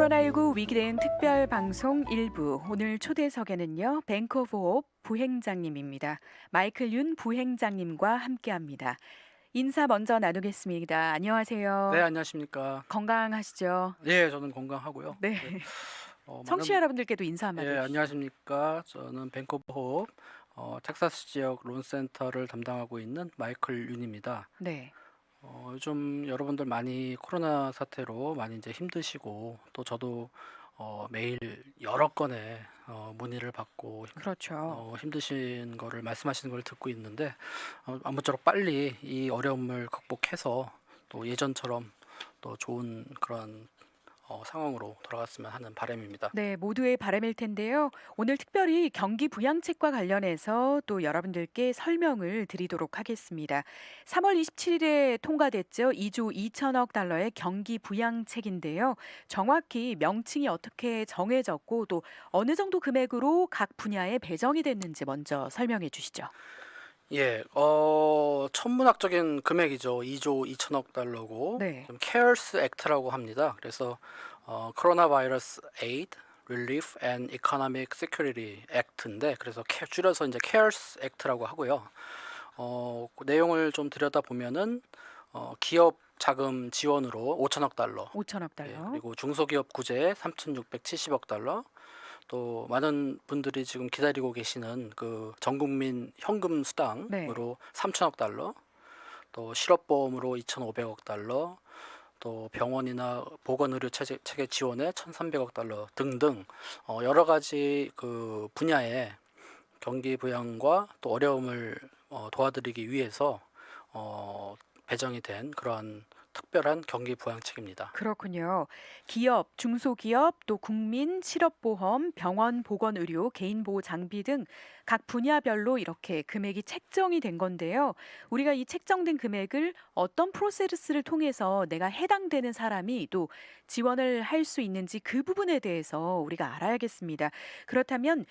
코로나19 위기 대응 특별 방송 일부 오늘 초대석에는요. 뱅크 오브 홉 부행장님입니다. 마이클 윤 부행장님과 함께합니다. 인사 먼저 나누겠습니다. 네, 안녕하세요. 안녕하십니까. 건강하시죠? 예, 저는 건강하고요. 네. 네, 청취자 많은 여러분들께도 인사 한마디 예, 해주시죠. 안녕하십니까. 저는 밴쿠버 호흡 텍사스 지역 론센터를 담당하고 있는 마이클 윤입니다. 네. 요즘 여러분들 많이 코로나 사태로 많이 이제 힘드시고 또 저도 매일 여러 건의 문의를 받고 그렇죠. 힘드신 거를 말씀하시는 걸 듣고 있는데 아무쪼록 빨리 이 어려움을 극복해서 또 예전처럼 또 좋은 그런 상황으로 돌아갔으면 하는 바람입니다. 네, 모두의 바람일 텐데요. 오늘 특별히 경기 부양책과 관련해서 또 여러분들께 설명을 드리도록 하겠습니다. 3월 27일에 통과됐죠. 2조 2천억 달러의 경기 부양책인데요. 정확히 명칭이 어떻게 정해졌고 또 어느 정도 금액으로 각 분야에 배정이 됐는지 먼저 설명해 주시죠. 예, 천문학적인 금액이죠. 2조 2천억 달러고 네. 좀 CARES Act라고 합니다. 그래서 코로나 바이러스 에이드 릴리프 앤 이코노믹 시큐리티 액트인데 그래서 줄여서 이제 CARES Act라고 하고요. 그 내용을 좀 들여다보면은 기업 자금 지원으로 5천억 달러, 5천억 예, 달러. 그리고 중소기업 구제 3,670억 달러, 또 많은 분들이 지금 기다리고 계시는 그 전국민 현금 네. 수당으로 3천억 달러, 또 실업보험으로 2,500억 달러, 또 병원이나 보건의료 체계 지원에 1,300억 달러 등등 여러 가지 그 분야의 경기 부양과 또 어려움을 도와드리기 위해서 배정이 된 그러한 특별한 경기 부양책입니다. 그렇군요. 기업, 중소기업, 또 국민, 실업보험, 병원, 보건의료, 개인보호 장비 등 각 분야별로 이렇게 금액이 책정이 된 건데요. 우리가 이 책정된 금액을 어떤 프로세스를 통해서 내가 해당되는 사람이 또 지원을 할 수 있는지 그 부분에 대해서 우리가 알아야겠습니다. 그렇다면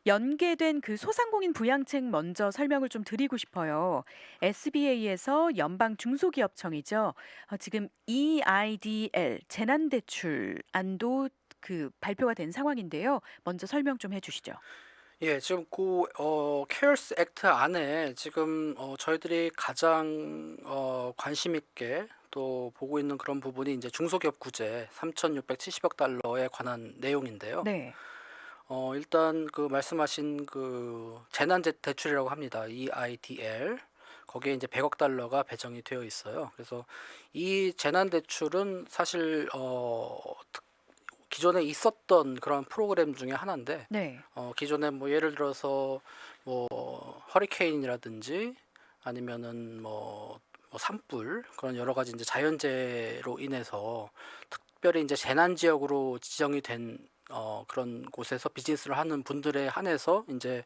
연계된 그 소상공인 부양책 먼저 설명을 좀 드리고 싶어요. SBA에서 연방 중소기업청이죠. 지금 EIDL 재난대출 안도 그 발표가 된 상황인데요. 먼저 설명 좀 해주시죠. 예, 지금 그 케어스 액트 안에 지금 저희들이 가장 관심 있게 또 보고 있는 그런 부분이 이제 중소기업 구제 3,670억 달러에 관한 내용인데요. 네. 일단 그 말씀하신 그 재난 대출이라고 합니다. EIDL. 거기에 이제 100억 달러가 배정이 되어 있어요. 그래서 이 재난 대출은 사실 기존에 있었던 그런 프로그램 중에 하나인데 네. 기존에 뭐 예를 들어서 뭐 허리케인이라든지 아니면은 뭐 산불 그런 여러 가지 이제 자연재해로 인해서 특별히 이제 재난 지역으로 지정이 된 그런 곳에서 비즈니스를 하는 분들에 한해서 이제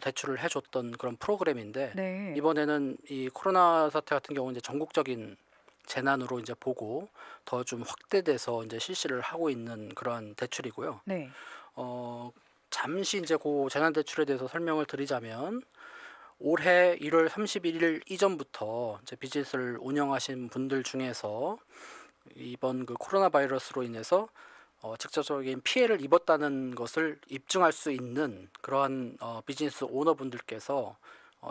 대출을 해줬던 그런 프로그램인데 네. 이번에는 이 코로나 사태 같은 경우는 이제 전국적인 재난으로 이제 보고 더 좀 확대돼서 이제 실시를 하고 있는 그러한 대출이고요. 네. 잠시 이제 그 재난 대출에 대해서 설명을 드리자면 올해 1월 31일 이전부터 이제 비즈니스를 운영하신 분들 중에서 이번 그 코로나 바이러스로 인해서 직접적인 피해를 입었다는 것을 입증할 수 있는 그러한 비즈니스 오너분들께서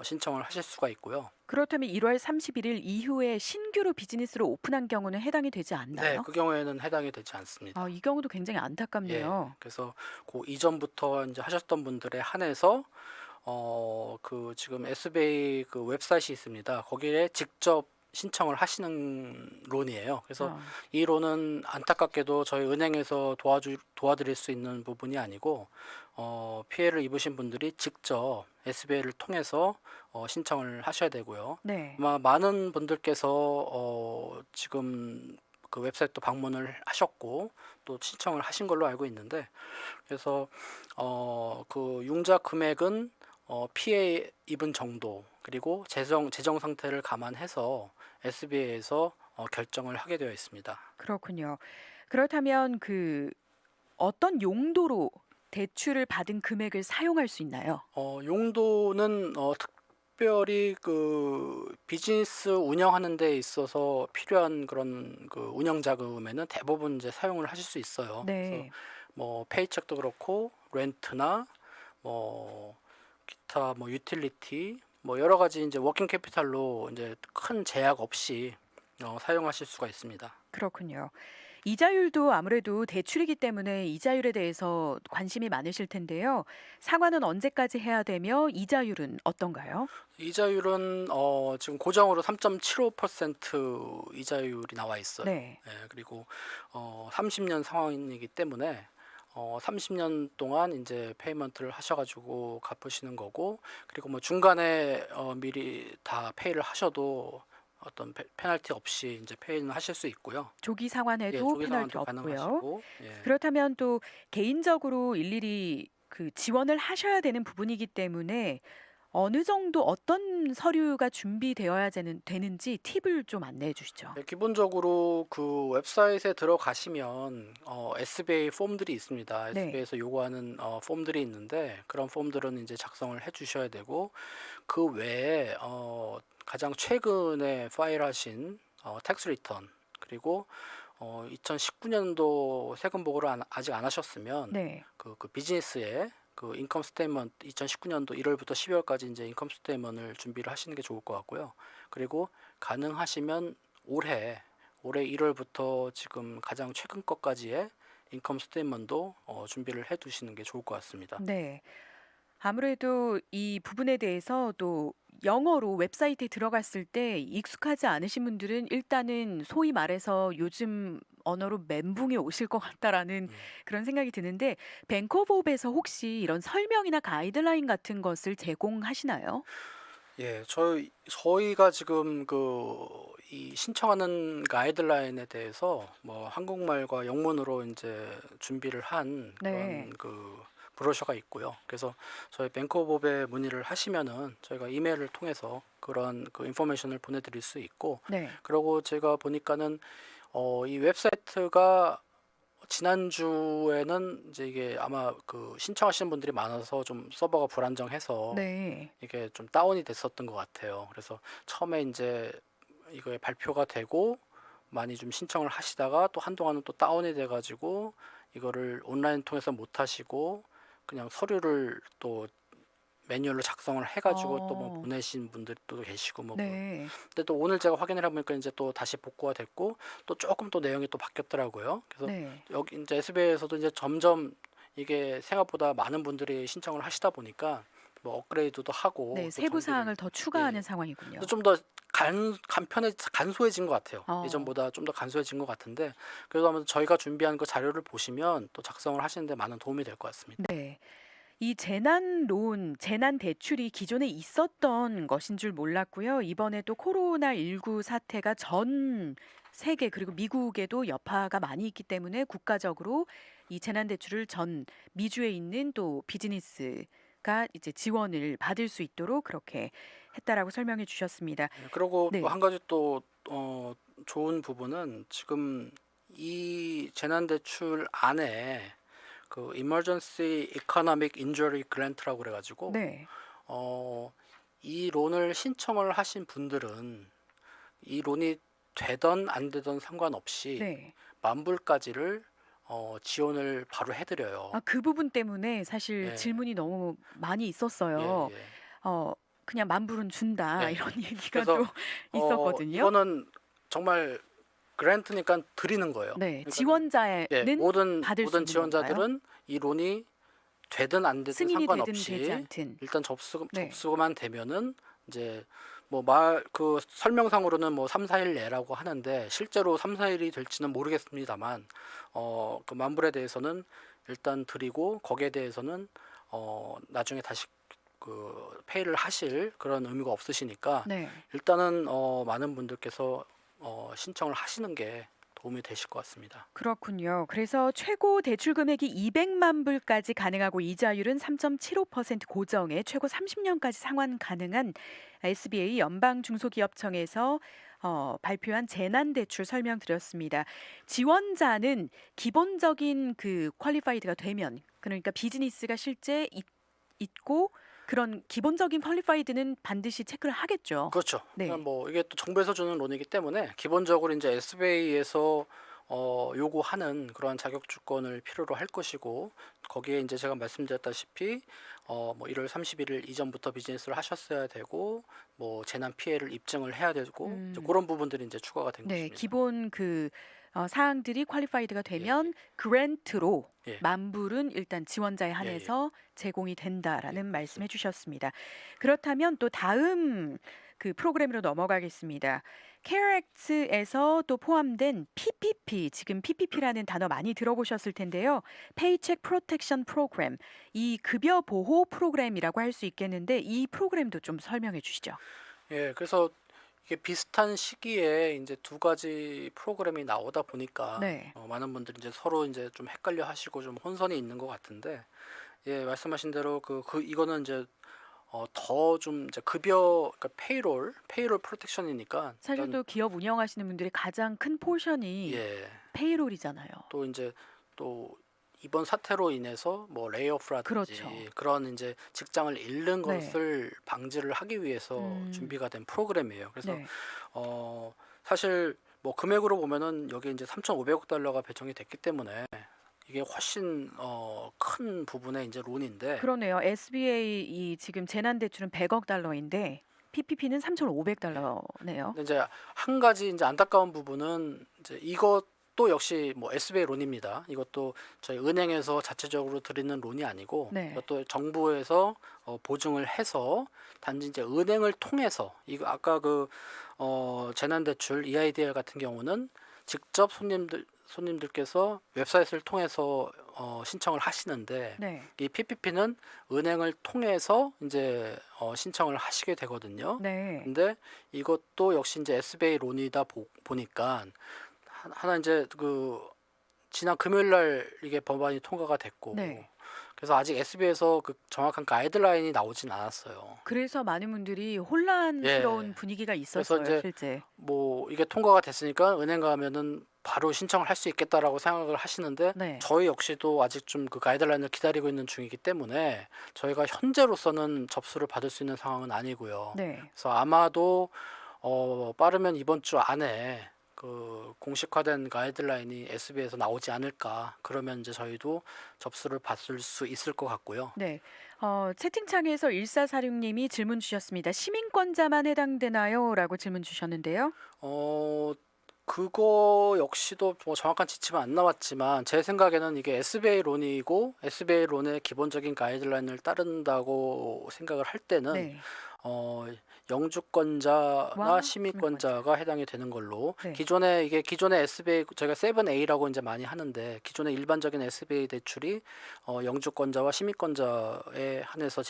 신청을 하실 수가 있고요. 그렇다면 1월 31일 이후에 신규로 비즈니스를 오픈한 경우는 해당이 되지 네, 않나요? 그 경우에는 해당이 되지 않습니다. 이 경우도 굉장히 예, 안타깝네요. 그래서 그 이전부터 이제 하셨던 분들에 한해서 그 지금 SBA 그 웹사이트이 있습니다. 거기에 직접 신청을 하시는 론이에요. 그래서 어, 이 론은 안타깝게도 저희 은행에서 도와드릴 수 있는 부분이 아니고 피해를 입으신 분들이 직접 SBA를 통해서 신청을 하셔야 되고요. 네. 아마 많은 분들께서 지금 그 웹사이트 방문을 하셨고 또 신청을 하신 걸로 알고 있는데 그래서 그 융자 금액은 피해 입은 정도 그리고 재정 상태를 감안해서 SBA에서 결정을 하게 되어 있습니다. 그렇군요. 그렇다면 그 어떤 용도로 대출을 받은 금액을 사용할 수 있나요? 용도는 특별히 그 비즈니스 운영하는 데 있어서 필요한 그런 그 운영 자금에는 대부분 이제 사용을 하실 수 있어요. 그래서 네. 뭐 페이첵도 그렇고 렌트나 뭐 기타 뭐 유틸리티 뭐 여러 가지 이제 워킹 캐피탈로 이제 큰 제약 없이 사용하실 수가 있습니다. 그렇군요. 이자율도 아무래도 대출이기 때문에 이자율에 대해서 관심이 많으실 텐데요. 상환은 언제까지 해야 되며 이자율은 어떤가요? 이자율은 지금 고정으로 3.75% 이자율이 나와 있어요. 네. 예, 그리고 30년 상환이기 때문에 30년 동안 이제 페이먼트를 하셔가지고 갚으시는 거고, 그리고 뭐 중간에 미리 다 페이를 하셔도 어떤 페널티 없이 이제 페이는 하실 수 있고요. 조기 예, 상환에도 조기 페널티 상환도 없고요. 가능하시고, 예. 그렇다면 또 개인적으로 일일이 그 지원을 하셔야 되는 부분이기 때문에 어느 정도 어떤 서류가 준비되어야 되는지 팁을 좀 안내해 주시죠. 네, 기본적으로 그 웹사이트에 들어가시면 SBA 폼들이 있습니다. 네. SBA에서 요구하는 폼들이 있는데, 그런 폼들은 이제 작성을 해 주셔야 되고, 그 외에 가장 최근에 파일하신 텍스 리턴, 그리고 2019년도 세금 보고를 아직 안 하셨으면 네. 그 비즈니스에 그 인컴 스테이먼트 2019년도 1월부터 12월까지 이제 인컴 스테이먼트를 준비를 하시는 게 좋을 것 같고요. 그리고 가능하시면 올해 1월부터 지금 가장 최근 것까지의 인컴 스테이먼트도 준비를 해 두시는 게 좋을 것 같습니다. 네. 아무래도 이 부분에 대해서 또 영어로 웹사이트에 들어갔을 때 익숙하지 않으신 분들은 일단은 소위 말해서 요즘 언어로 멘붕이 오실 것 같다라는 음. 그런 생각이 드는데 뱅크 오브 홉에서 혹시 이런 설명이나 가이드라인 같은 것을 제공하시나요? 예, 저희가 지금 이 신청하는 가이드라인에 대해서 뭐 한국말과 영문으로 이제 준비를 한 네. 그런 그 브로셔가 있고요. 그래서 저희 뱅크오브에 문의를 하시면은 저희가 이메일을 통해서 그런 그 인포메이션을 보내드릴 수 있고, 네. 그리고 제가 보니까는 이 웹사이트가 지난주에는 이제 이게 아마 그 신청하시는 분들이 많아서 좀 서버가 불안정해서 네. 이게 좀 다운이 됐었던 것 같아요. 그래서 처음에 이제 이거에 발표가 되고 많이 좀 신청을 하시다가 또 한동안은 또 다운이 돼가지고 이거를 온라인 통해서 못 하시고 그냥 서류를 또 매뉴얼로 작성을 해가지고 또 뭐 어. 보내신 분들도 계시고 뭐 네. 근데 또 오늘 제가 확인을 해보니까 이제 또 다시 복구가 됐고 또 조금 또 내용이 또 바뀌었더라고요. 그래서 네. 여기 이제 SBA에서도 이제 점점 이게 생각보다 많은 분들이 신청을 하시다 보니까 뭐 업그레이드도 하고 네. 또 세부 정비를 사항을 더 추가하는 예. 상황이군요. 좀 더 간소해진 것 같아요. 어. 예전보다 좀 더 간소해진 것 같은데, 그래도 아무래도 저희가 준비한 그 자료를 보시면 또 작성을 하시는데 많은 도움이 될 것 같습니다. 네. 이 재난 재난 대출이 기존에 있었던 것인 줄 몰랐고요. 이번에 또 코로나19 사태가 전 세계 그리고 미국에도 여파가 많이 있기 때문에 국가적으로 이 재난 대출을 전 미주에 있는 또 비즈니스가 이제 지원을 받을 수 있도록 그렇게 했다라고 설명해 주셨습니다. 예, 그리고 또 네. 한 가지 또 좋은 부분은 지금 이 재난대출 안에 그 Emergency Economic Injury Grant라고 그래가지고 네. 어, 이 론을 신청을 하신 분들은 이 론이 되던 안 되던 상관없이 네. 만불까지를 지원을 바로 해드려요. 아 그 부분 때문에 사실 예, 질문이 너무 많이 예, 있었어요. 예, 어 그냥 "만 불은 준다." 예. 이런 얘기가 그래서 또 있었거든요. 이거는 정말 그랜트니까 드리는 거예요. 네. 그러니까는 예, 지원자는 받을 수 모든 있는 건가요? 지원자들은 이 론이 되든 안 되든 승인이 되든 되지 상관없이 않든. 일단 네. 접수만 되면은 이제 뭐 그 설명상으로는 뭐 3, 4일 내라고 하는데 실제로 3, 4일이 될지는 모르겠습니다만 그 만불에 대해서는 일단 드리고 거기에 대해서는 나중에 다시 그 페이를 하실 그런 의무가 없으시니까 네. 일단은 많은 분들께서 신청을 하시는 게 도움이 되실 것 같습니다. 그렇군요. 그래서 최고 대출 금액이 200만 불까지 가능하고 이자율은 3.75% 고정에 최고 30년까지 상환 가능한 SBA 연방중소기업청에서 발표한 재난대출 설명드렸습니다. 지원자는 기본적인 그 퀄리파이드가 되면 그러니까 비즈니스가 실제 있고 그런 기본적인 퀄리파이드는 반드시 체크를 하겠죠. 그렇죠. 네. 뭐 이게 또 정부에서 주는 론이기 때문에 기본적으로 이제 SBA에서 요구하는 그러한 자격 조건을 필요로 할 것이고 거기에 이제 제가 말씀드렸다시피 뭐 1월 31일 이전부터 비즈니스를 하셨어야 되고 뭐 재난 피해를 입증을 해야 되고 이제 음. 그런 부분들이 이제 추가가 된 네. 것입니다. 기본 사항들이 퀄리파이드가 예, 되면 그랜트로 예, 만불은 일단 지원자에 예, 예, 한해서 제공이 예, 된다라는 말씀해 그렇습니다. 주셨습니다. 그렇다면 또 다음 그 프로그램으로 넘어가겠습니다. CAREX에서 또 포함된 PPP, 지금 PPP라는 단어 많이 들어보셨을 텐데요. Paycheck Protection Program, 이 급여 보호 프로그램이라고 할 수 있겠는데 이 프로그램도 좀 설명해 주시죠. 예, 그래서 이게 비슷한 시기에 이제 두 가지 프로그램이 나오다 보니까 네. 많은 분들이 이제 서로 이제 좀 헷갈려 하시고 좀 혼선이 있는 것 같은데 예, 말씀하신 대로 이거는 이제 더 좀 이제 급여 그러니까 페이롤 프로텍션이니까 사실 일단 또 기업 운영하시는 분들의 가장 큰 포션이 예, 페이롤이잖아요. 또 이제 또 이번 사태로 인해서 뭐 그렇죠. 레이오프라든지 그런 이제 직장을 잃는 네. 것을 방지를 하기 위해서 음. 준비가 된 프로그램이에요. 그래서 네. 어 사실 뭐 금액으로 보면은 여기 이제 3,500억 달러가 배정이 됐기 때문에 이게 훨씬 큰 부분의 이제 론인데 그러네요. SBA 이 지금 재난 대출은 100억 달러인데 PPP는 예. 3,500달러네요. 근데 이제 한 가지 이제 안타까운 부분은 이제 이것도 역시 뭐 SBA 론입니다. 이것도 저희 은행에서 자체적으로 드리는 론이 아니고 네. 이것도 정부에서 보증을 해서 단지 이제 은행을 통해서 이거 아까 재난대출 EIDL 같은 경우는 직접 손님들께서 웹사이트를 통해서 신청을 하시는데 네. 이 PPP는 은행을 통해서 이제 신청을 하시게 되거든요. 네. 근데 이것도 역시 이제 SBA 론이다 보니까 하나 이제 지난 금요일 날 이게 법안이 통과가 됐고 네. 그래서 아직 SBA에서 그 정확한 가이드라인이 나오진 않았어요. 그래서 많은 분들이 예. 혼란스러운 분위기가 그래서 있었어요, 이제 실제. 뭐 이게 통과가 됐으니까 은행 가면은 바로 신청을 할 수 있겠다라고 생각을 하시는데 네. 저희 역시도 아직 좀 그 가이드라인을 기다리고 있는 중이기 때문에 저희가 현재로서는 접수를 받을 수 있는 상황은 아니고요. 네. 그래서 아마도 빠르면 이번 주 안에 그 공식화된 가이드라인이 SB에서 나오지 않을까. 그러면 이제 저희도 접수를 받을 수 있을 것 같고요. 네. 채팅창에서 1446님이 질문 주셨습니다. 시민권자만 해당되나요? 라고 질문 주셨는데요. 어, 그거 역시도 뭐 정확한 지침은 안 나왔지만 제 생각에는 이게 SBA 론이고 SBA 론의 기본적인 가이드라인을 따른다고 생각을 할 때는 네. 어, 영주권자나 와, 시민권자. 시민권자가 해당이 되는 걸로 네. 기존의 SBA 저희가 7A라고 이제 많이 하는데 기존의 일반적인 SBA 대출이 영주권자와 시민권자에 한해서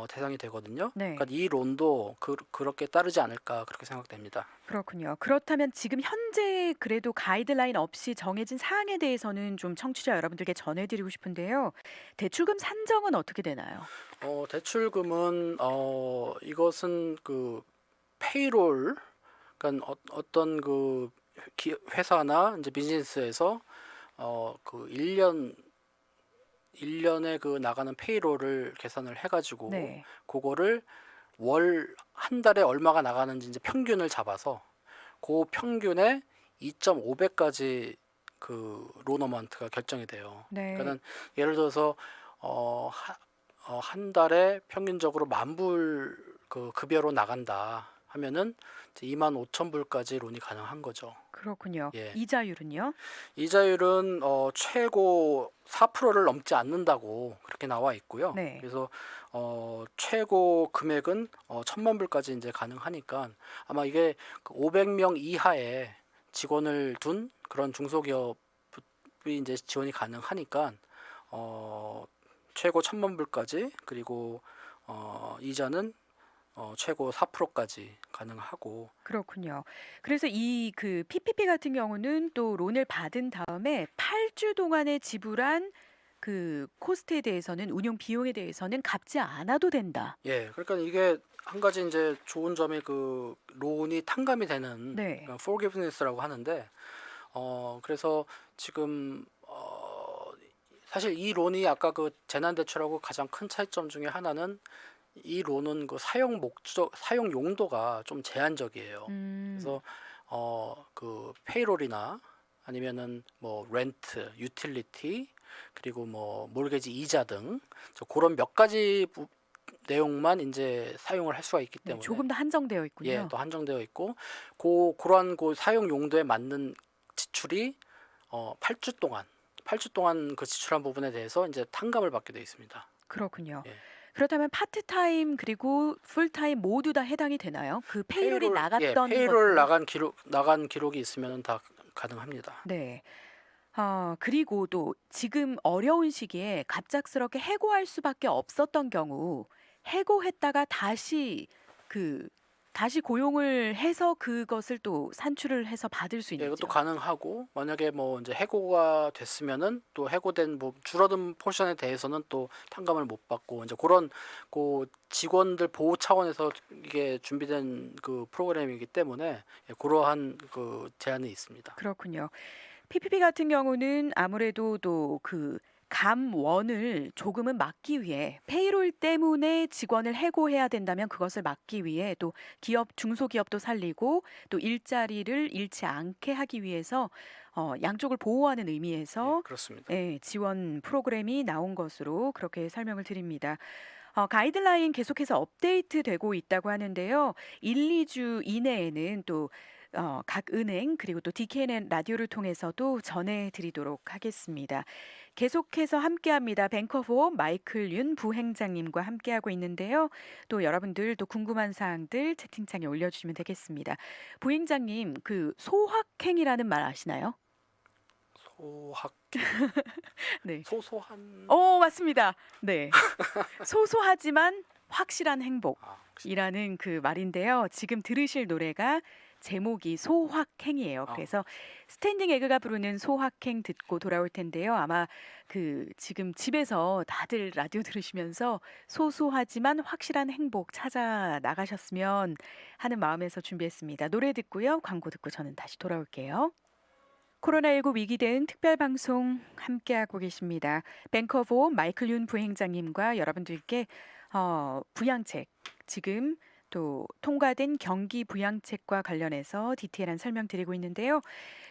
대상이 되거든요. 네. 그러니까 이 론도 그렇게 따르지 않을까 그렇게 생각됩니다. 그렇군요. 그렇다면 지금 현재 그래도 가이드라인 없이 정해진 사항에 대해서는 좀 청취자 여러분들께 전해드리고 싶은데요. 대출금 산정은 어떻게 되나요? 대출금은 이것은 그 페이롤 그러니까 어떤 회사나 이제 비즈니스에서 그 1년에 그 나가는 페이롤을 계산을 해 가지고 네. 그거를 월 한 달에 얼마가 나가는지 이제 평균을 잡아서 그 평균에 2.5배까지 그 론 어마운트가 결정이 돼요. 네. 그러니까는 예를 들어서 한 달에 평균적으로 10,000불 그 급여로 나간다 하면은 25,000불까지 론이 가능한 거죠. 그렇군요. 예. 이자율은요? 이자율은 최고 4%를 넘지 않는다고 그렇게 나와 있고요. 네. 그래서 최고 금액은 1,000만 불까지 이제 가능하니까 아마 이게 500명 이하의 직원을 둔 그런 중소기업이 이제 지원이 가능하니까 최고 1,000만 불까지 그리고 이자는 최고 4%까지 가능하고 그렇군요. 그래서 이 PPP 같은 경우는 또 론을 받은 다음에 8주 동안에 지불한 그 코스트에 대해서는 운용 비용에 대해서는 갚지 않아도 된다. 예, 그러니까 이게 한 가지 이제 좋은 점이 그 론이 탕감이 되는 네. 그러니까 forgiveness라고 하는데 그래서 지금 사실 이 론이 아까 그 재난 대출하고 가장 큰 차이점 중에 하나는 이 론은 그 사용 목적, 사용 용도가 좀 제한적이에요. 음. 그래서 그 페이롤이나 아니면은 뭐 렌트, 유틸리티, 그리고 뭐 몰게지 이자 등 그런 몇 가지 내용만 이제 사용을 할 수가 있기 네, 때문에 조금 더 한정되어 예, 있군요. 또 한정되어 있고 그러한 사용 용도에 맞는 지출이 8주 동안 8주 동안 그 지출한 부분에 대해서 이제 탕감을 받게 되어 있습니다. 그렇군요. 예. 그렇다면 파트타임 그리고 풀타임 모두 다 해당이 되나요? 그 페이롤이 나갔던 페이롤 것들은? 나간 기록이 있으면 다 가능합니다. 네. 그리고 또 지금 어려운 시기에 갑작스럽게 해고할 수밖에 없었던 경우 해고했다가 다시 고용을 해서 그것을 또 산출을 해서 받을 수 예, 이것도 있는지요? 가능하고 만약에 뭐 이제 해고가 됐으면은 또 해고된 뭐 줄어든 포션에 대해서는 또 탕감을 못 받고 이제 그런 그 직원들 보호 차원에서 이게 준비된 그 프로그램이기 때문에 예, 그러한 그 제한이 있습니다. 그렇군요. PPP 같은 경우는 아무래도 또 그 감원을 조금은 막기 위해 페이롤 때문에 직원을 해고해야 된다면 그것을 막기 위해 또 중소기업도 살리고 또 일자리를 잃지 않게 하기 위해서 양쪽을 보호하는 예, 의미에서 그렇습니다. 예, 지원 프로그램이 나온 것으로 그렇게 설명을 드립니다. 가이드라인 계속해서 업데이트되고 있다고 하는데요. 1-2주 이내에는 또 각 은행 그리고 또 DKN 라디오를 통해서도 전해드리도록 하겠습니다. 계속해서 함께합니다. 뱅커포 마이클 윤 부행장님과 함께하고 있는데요. 또 여러분들 또 궁금한 사항들 채팅창에 올려주시면 되겠습니다. 부행장님, 그 소확행이라는 말 아시나요? 소학 네. 소소한 맞습니다. 네. 소소하지만 확실한 혹시 행복이라는 그 말인데요. 지금 들으실 노래가 제목이 소확행이에요. 아, 그래서 스탠딩 에그가 부르는 소확행 듣고 돌아올 텐데요. 아마 그 지금 집에서 다들 라디오 들으시면서 소소하지만 확실한 행복 찾아 나가셨으면 하는 마음에서 준비했습니다. 노래 듣고요. 광고 듣고 저는 다시 돌아올게요. 코로나19 위기 대응 특별 방송 함께하고 계십니다. 뱅커보 마이클 윤 부행장님과 여러분들께 부양책 지금 또 통과된 경기 부양책과 관련해서 디테일한 설명 드리고 있는데요.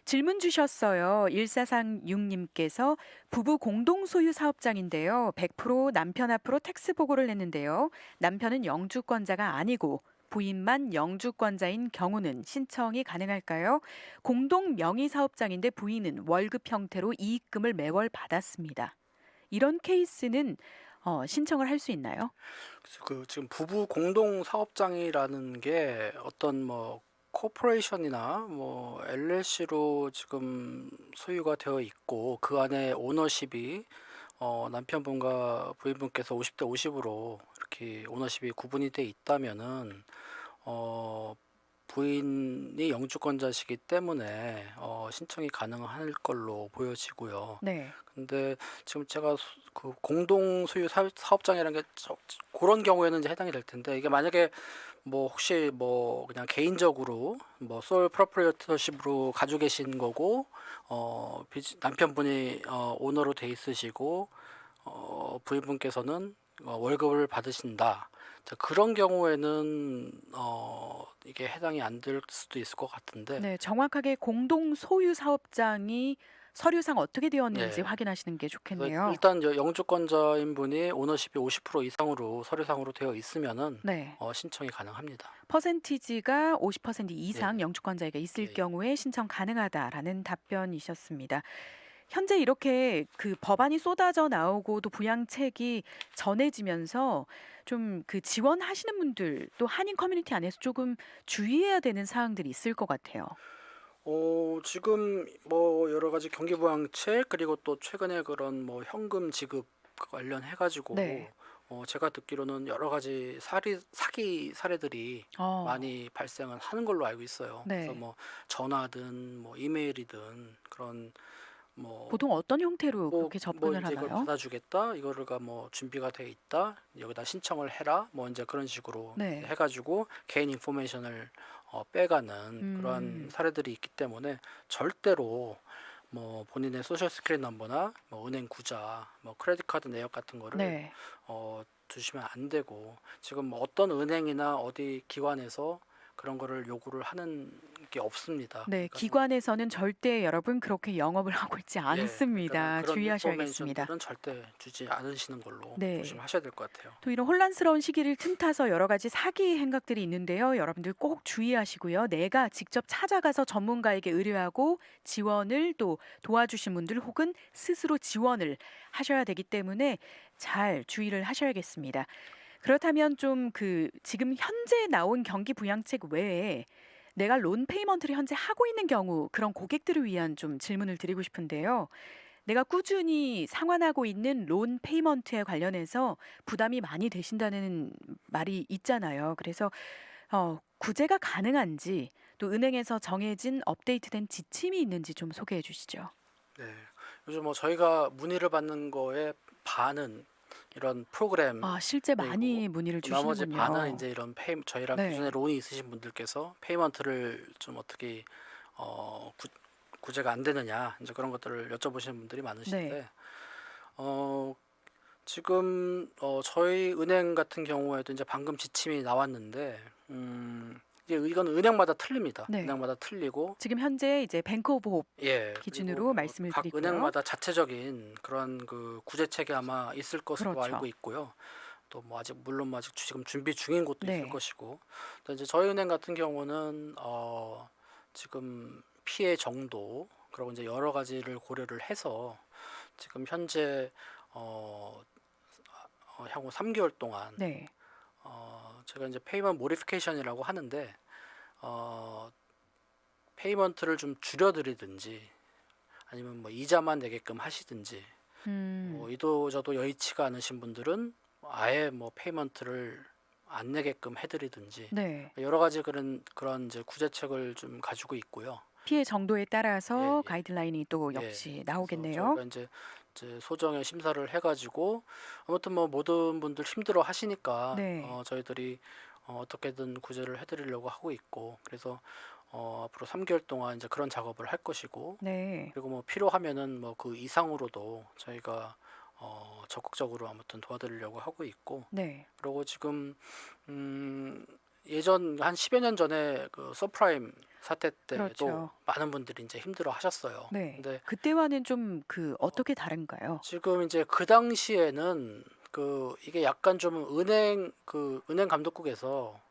질문 주셨어요. 1436님께서 부부 공동 소유 사업장인데요. 100% 남편 앞으로 텍스 보고를 했는데요. 남편은 영주권자가 아니고 부인만 영주권자인 경우는 신청이 가능할까요? 공동 명의 사업장인데 부인은 월급 형태로 이익금을 매월 받았습니다. 이런 케이스는 신청을 할 수 있나요? 그 지금 부부 공동 사업장이라는 게 어떤 뭐 코퍼레이션이나 뭐 LLC로 지금 소유가 되어 있고 그 안에 오너십이 남편분과 부인분께서 50대 50으로 이렇게 오너십이 구분이 돼 있다면은 어, 부인이 영주권자시기 때문에 신청이 가능할 걸로 보여지고요. 네. 근데 지금 제가 그 공동 소유 사업장이라는 게 그런 경우에는 이제 해당이 될 텐데 이게 만약에 뭐 혹시 뭐 그냥 개인적으로 뭐 솔 프로프리에이터십으로 가지고 계신 거고 남편분이 오너로 돼 있으시고 부인분께서는 월급을 받으신다. 자, 그런 경우에는 이게 해당이 안 될 수도 있을 것 같은데 네, 정확하게 공동 소유 사업장이 서류상 어떻게 되었는지 네. 확인하시는 게 그래서 좋겠네요. 일단 영주권자인 분이 오너십이 50% 이상으로 서류상으로 되어 있으면은 네. 신청이 가능합니다. 퍼센티지가 50% 이상 네네. 영주권자에게 있을 예. 경우에 신청 가능하다라는 답변이셨습니다. 현재 이렇게 그 법안이 쏟아져 나오고 또 부양책이 전해지면서 좀 그 지원하시는 분들 또 한인 커뮤니티 안에서 조금 주의해야 되는 사항들이 있을 것 같아요. 지금 뭐 여러 가지 경기부양책 그리고 또 최근에 그런 뭐 현금 지급 관련해 네. 가지고 제가 듣기로는 여러 가지 사기 사례들이 어, 많이 발생을 하는 걸로 알고 있어요. 그래서 네. 뭐 전화든 뭐 이메일이든 그런 뭐 보통 어떤 형태로 뭐, 그렇게 뭐 접근을 이제 이걸 하나요? 받아주겠다. 이거가 뭐 준비가 돼 있다. 여기다 신청을 해라. 뭐 이제 그런 식으로 네. 해가지고 개인 인포메이션을 빼가는 그러한 음, 사례들이 있기 때문에 절대로 뭐 본인의 소셜 스크린 넘버나 뭐 은행 구자, 뭐 크레딧 카드 내역 같은 거를 네. 두시면 안 되고 지금 뭐 어떤 은행이나 어디 기관에서 그런 거를 요구를 하는 게 없습니다. 네, 그러니까 기관에서는 절대 여러분 그렇게 영업을 하고 있지 그러니까는 않습니다. 그런 주의하셔야겠습니다. 인포메이션들은 절대 주지 않으시는 걸로 네. 조심하셔야 될 것 같아요. 또 이런 혼란스러운 시기를 틈타서 여러 가지 사기 행각들이 있는데요. 여러분들 꼭 주의하시고요. 내가 직접 찾아가서 전문가에게 의뢰하고 지원을 또 도와주신 분들 혹은 스스로 지원을 하셔야 되기 때문에 잘 주의를 하셔야겠습니다. 그렇다면 좀 지금 현재 나온 경기 부양책 외에 내가 론 페이먼트를 현재 하고 있는 경우 그런 고객들을 위한 좀 질문을 드리고 싶은데요. 내가 꾸준히 상환하고 있는 론 페이먼트에 관련해서 부담이 많이 되신다는 말이 있잖아요. 그래서 구제가 가능한지 또 은행에서 정해진 업데이트된 지침이 있는지 좀 소개해 주시죠. 네. 요즘 뭐 저희가 문의를 받는 거에 반은 이런 프로그램이고 아, 실제 많이 문의를 나머지 반은 주시는군요. 이제 이런 저희랑 기존에 네. 론이 있으신 분들께서 페이먼트를 좀 어떻게 구제가 안 되느냐 이제 그런 것들을 여쭤보시는 분들이 네. 많으신데 어, 지금 저희 은행 같은 경우에도 이제 방금 지침이 나왔는데 이제 이건 은행마다 틀립니다. 네. 은행마다 틀리고 지금 현재 이제 뱅크 오브 홉 그리고 기준으로 뭐 말씀을 각 드리고요. 은행마다 자체적인 그런 그 구제책이 아마 있을 것으로 알고 그렇죠. 있고요. 또 뭐 아직 물론 뭐 아직 지금 준비 중인 곳도 있을 네. 것이고, 또 이제 저희 은행 같은 경우는 지금 피해 정도 그리고 이제 여러 가지를 고려를 해서 지금 현재 향후 3개월 동안 네. 제가 이제 페이먼트 모디피케이션이라고 하는데 어, 페이먼트를 좀 줄여드리든지 아니면 뭐 이자만 내게끔 하시든지 음. 이도저도 여의치가 않으신 분들은 아예 뭐 페이먼트를 안 내게끔 해드리든지 네. 여러 가지 그런 이제 구제책을 좀 가지고 있고요. 피해 정도에 예, 따라서 예, 가이드라인이 또 예. 역시 그래서 나오겠네요. 저희가 이제 소정의 심사를 해가지고 아무튼 뭐 모든 분들 힘들어 하시니까 네. 저희들이 어떻게든 구제를 해드리려고 하고 있고 그래서 앞으로 3개월 동안 이제 그런 작업을 할 것이고 네. 그리고 뭐 필요하면은 뭐 그 이상으로도 저희가 적극적으로 아무튼 도와드리려고 하고 있고 네. 그리고 지금 예전 한 10여 년 전에 그 서프라임 사태 때도 그렇죠. 많은 분들이 이제 힘들어 하셨어요. 네. 근데 그때와는 좀 어떻게 다른가요? 지금 이제 그 당시에는 이게 약간 좀 은행 감독국에서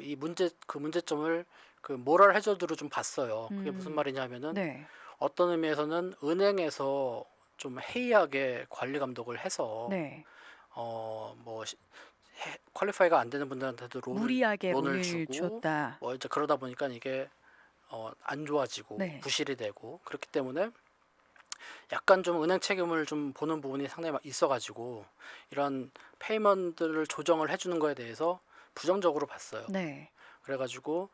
이 문제점을 그 모럴 해저드로 좀 봤어요. 그게 무슨 음. 말이냐면은 네. 어떤 의미에서는 은행에서 좀 해이하게 관리 감독을 해서 네. 뭐 퀄리파이가 안 되는 분들한테도 무리하게 론을 론을 주고 주었다. 뭐 이제 그러다 보니까 이게 안 좋아지고 네. 부실이 되고 그렇기 때문에 약간 좀 은행 책임을 좀 보는 부분이 상당히 있어가지고 이런 페이먼트를 조정을 해주는 거에 대해서 부정적으로 봤어요. 네. 그래가지고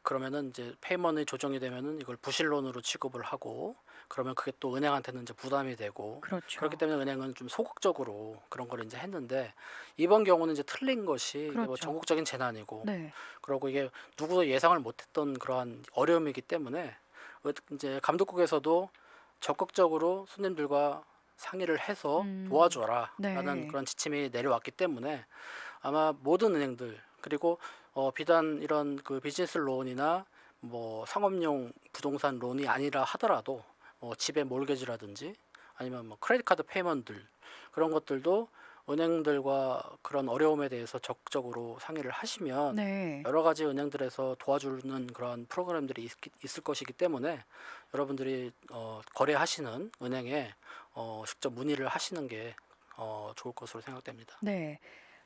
그러면은 이제 페이먼트이 조정이 되면은 이걸 부실론으로 취급을 하고 그러면 그게 또 은행한테는 이제 부담이 되고 그렇기 그렇죠. 때문에 은행은 좀 소극적으로 그런 걸 이제 했는데 이번 경우는 이제 틀린 것이 이게 뭐 그렇죠. 전국적인 재난이고 네. 그리고 이게 누구도 예상을 못했던 그러한 어려움이기 때문에 이제 감독국에서도 적극적으로 손님들과 상의를 해서 음. 도와줘라라는 네. 그런 지침이 내려왔기 때문에 아마 모든 은행들 그리고 비단 이런 그 비즈니스 론이나 뭐 상업용 부동산 론이 아니라 하더라도 집의 몰개지라든지 아니면 뭐 크레딧 카드 페이먼트들 그런 것들도 은행들과 그런 어려움에 대해서 적극적으로 상의를 하시면 네. 여러 가지 은행들에서 도와주는 그런 프로그램들이 있을 것이기 때문에 여러분들이 거래하시는 은행에 직접 문의를 하시는 게 좋을 것으로 생각됩니다. 네.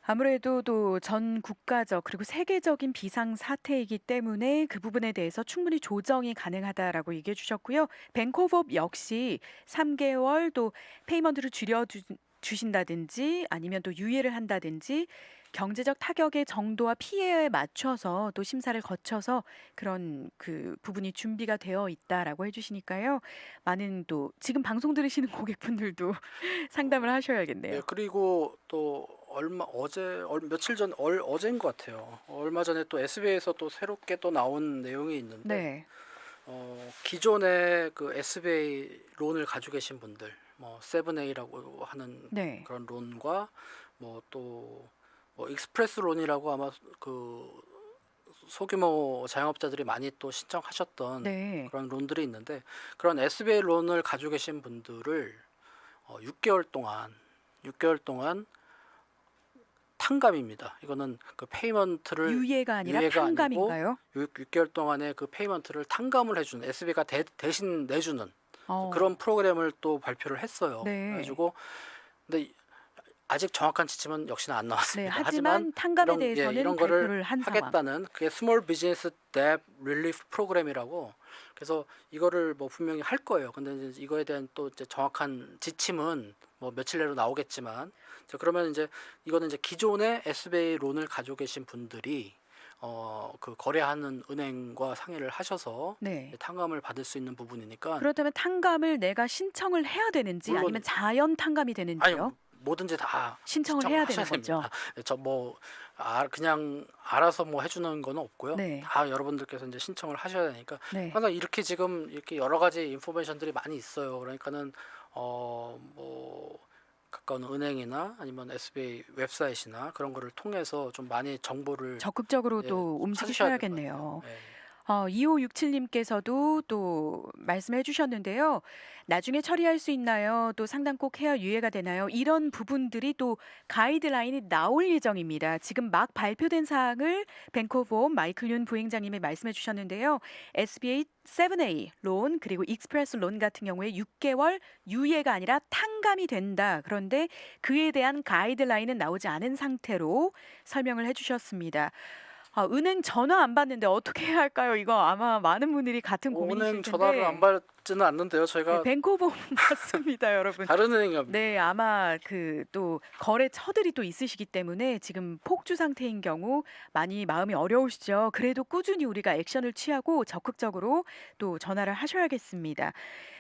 아무래도 또 전 국가적 그리고 세계적인 비상 사태이기 때문에 그 부분에 대해서 충분히 조정이 가능하다라고 얘기해 주셨고요. 뱅코법 역시 3개월 또 페이먼트를 주신다든지 아니면 또 유예를 한다든지 경제적 타격의 정도와 피해에 맞춰서 또 심사를 거쳐서 그런 부분이 준비가 되어 있다라고 해 주시니까요. 많은 또 지금 방송 들으시는 고객분들도 상담을 하셔야겠네요. 그리고 또 며칠 전 어제인 것 같아요. 얼마 전에 또 SBS에서 또 새롭게 또 나온 내용이 있는데 네. 기존에 그 SBA 론을 가지고 계신 분들, 뭐 세븐A라고 하는 네. 그런 론과 뭐 또 뭐 익스프레스 론이라고 아마 그 소규모 자영업자들이 많이 또 신청하셨던 네. 그런 론들이 있는데, 그런 SBA 론을 가지고 계신 분들을 6개월 동안 탕감입니다. 이거는 그 페이먼트를 유예가 아니라 유예가 아니고 탕감인가요? 6개월 동안의 그 페이먼트를 탕감을 해주는, SB가 대신 내주는 어. 그런 프로그램을 또 발표를 했어요. 네. 그래가지고 근데 아직 정확한 지침은 역시나 안 네. 나왔습니다. 하지만 탕감에 대해서는 이런 거를 발표를 한 상황. 하겠다는, 그게 스몰 비즈니스 뎁 릴리프 프로그램이라고, 그래서 이거를 뭐 분명히 할 거예요. 근데 이제 이거에 대한 또 이제 정확한 지침은 뭐 며칠 내로 나오겠지만, 자, 그러면 이제 이거는 이제 기존의 SBA 론을 가지고 계신 분들이 그 거래하는 은행과 상의를 하셔서 네. 탕감을 받을 수 있는 부분이니까. 그렇다면 탕감을 내가 신청을 해야 되는지 물론 아니면 자연 탕감이 아니, 되는지요? 뭐든지 다 신청을 해야 되는 거죠. 저 뭐 그냥 알아서 뭐 해주는 건 없고요. 네. 다 여러분들께서 이제 신청을 하셔야 되니까. 네. 항상 이렇게 지금 이렇게 여러 가지 인포메이션들이 많이 있어요. 그러니까는 뭐 가까운 은행이나 아니면 SBA 웹사이트나 그런 거를 통해서 좀 많이 정보를 적극적으로 예, 또 찾으셔야 될 것 움직이셔야겠네요. 같아요. 예. 2567님께서도 또 말씀해 주셨는데요. 나중에 처리할 수 있나요? 또 상담 꼭 해야 유예가 되나요? 이런 부분들이 또 가이드라인이 나올 예정입니다. 지금 막 발표된 사항을 뱅크 오브 홈 마이클 윤 부행장님이 말씀해 주셨는데요. SBA 7A 론 그리고 익스프레스 론 같은 경우에 6개월 유예가 아니라 탕감이 된다. 그런데 그에 대한 가이드라인은 나오지 않은 상태로 설명을 해 주셨습니다. 은행 전화 안 받는데 어떻게 해야 할까요? 이거 아마 많은 분들이 같은 고민이실 은행 텐데. 전화를 안 받지는 않는데요. 네, 저희가 뱅크 오브 홈 맞습니다, 여러분. 다른 은행이 합니다. 네, 아마 그 또 거래처들이 또 있으시기 때문에 지금 폭주 상태인 경우 많이 마음이 어려우시죠. 그래도 꾸준히 우리가 액션을 취하고 적극적으로 또 전화를 하셔야겠습니다.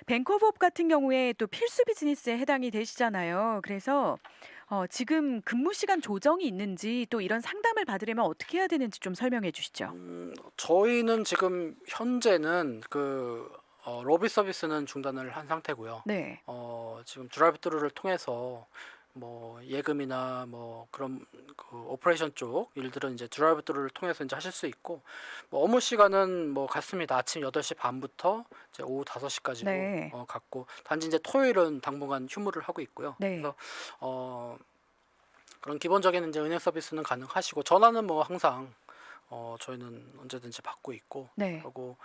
뱅크 오브 홈 같은 경우에 또 필수 비즈니스에 해당이 되시잖아요. 그래서 지금 근무 시간 조정이 있는지 또 이런 상담을 받으려면 어떻게 해야 되는지 좀 설명해 주시죠. 저희는 지금 현재는 그 로비 서비스는 중단을 한 상태고요. 네. 지금 드라이브스루를 통해서 뭐 예금이나 뭐 그런 그 오퍼레이션 쪽 일들은 이제 드라이브스루를 통해서 이제 하실 수 있고, 뭐 업무 시간은 뭐 같습니다. 아침 8시 반부터 이제 오후 5시까지로 네. 갖고, 단지 이제 토요일은 당분간 휴무를 하고 있고요. 네. 그래서 그런 기본적인 이제 은행 서비스는 가능하시고, 전화는 뭐 항상 저희는 언제든지 받고 있고, 네. 그리고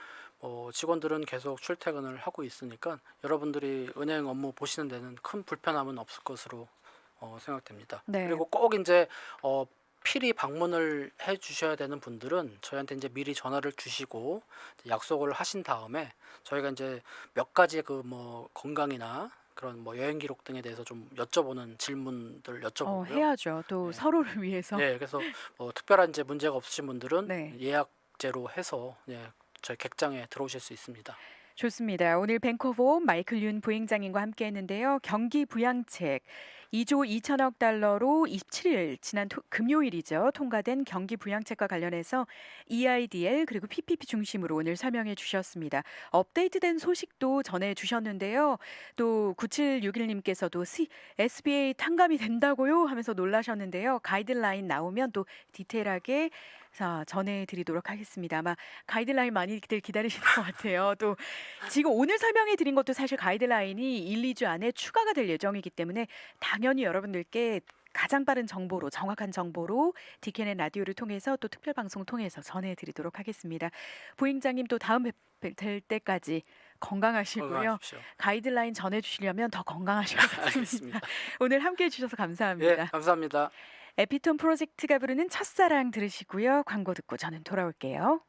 직원들은 계속 출퇴근을 하고 있으니까 여러분들이 은행 업무 보시는 데는 큰 불편함은 없을 것으로 생각됩니다. 네. 그리고 꼭 이제 필히 방문을 해 주셔야 되는 분들은 저희한테 이제 미리 전화를 주시고 이제 약속을 하신 다음에 저희가 이제 몇 가지 그 뭐 건강이나 그런 뭐 여행 기록 등에 대해서 좀 여쭤보는 질문들 여쭤보고요. 해야죠. 또 네. 서로를 위해서. 네, 그래서 특별한 이제 문제가 없으신 분들은 네. 예약제로 해서 저희 객장에 들어오실 수 있습니다. 좋습니다. 오늘 뱅크 오브 홈 마이클 윤 부행장님과 함께 했는데요. 경기 부양책 2조 2천억 달러로 27일 지난 금요일이죠. 통과된 경기 부양책과 관련해서 EIDL 그리고 PPP 중심으로 오늘 설명해 주셨습니다. 업데이트된 소식도 전해 주셨는데요. 또 9761님께서도 SBA 탕감이 된다고요? 하면서 놀라셨는데요. 가이드라인 나오면 또 디테일하게 전해드리도록 하겠습니다. 아마 가이드라인 많이들 기다리시는 것 같아요. 또 지금 오늘 설명해드린 것도 사실 가이드라인이 1, 2주 안에 추가가 될 예정이기 때문에 당연히 여러분들께 가장 빠른 정보로 정확한 정보로 DKN 라디오를 통해서 또 특별 방송 통해서 전해드리도록 하겠습니다. 부행장님 또 다음 뵐 때까지 건강하시고요. 건강하십시오. 가이드라인 전해주시려면 더 건강하셔야겠습니다. 알겠습니다. 오늘 함께해 주셔서 감사합니다. 예, 감사합니다. 에피톤 프로젝트가 부르는 첫사랑 들으시고요. 광고 듣고 저는 돌아올게요.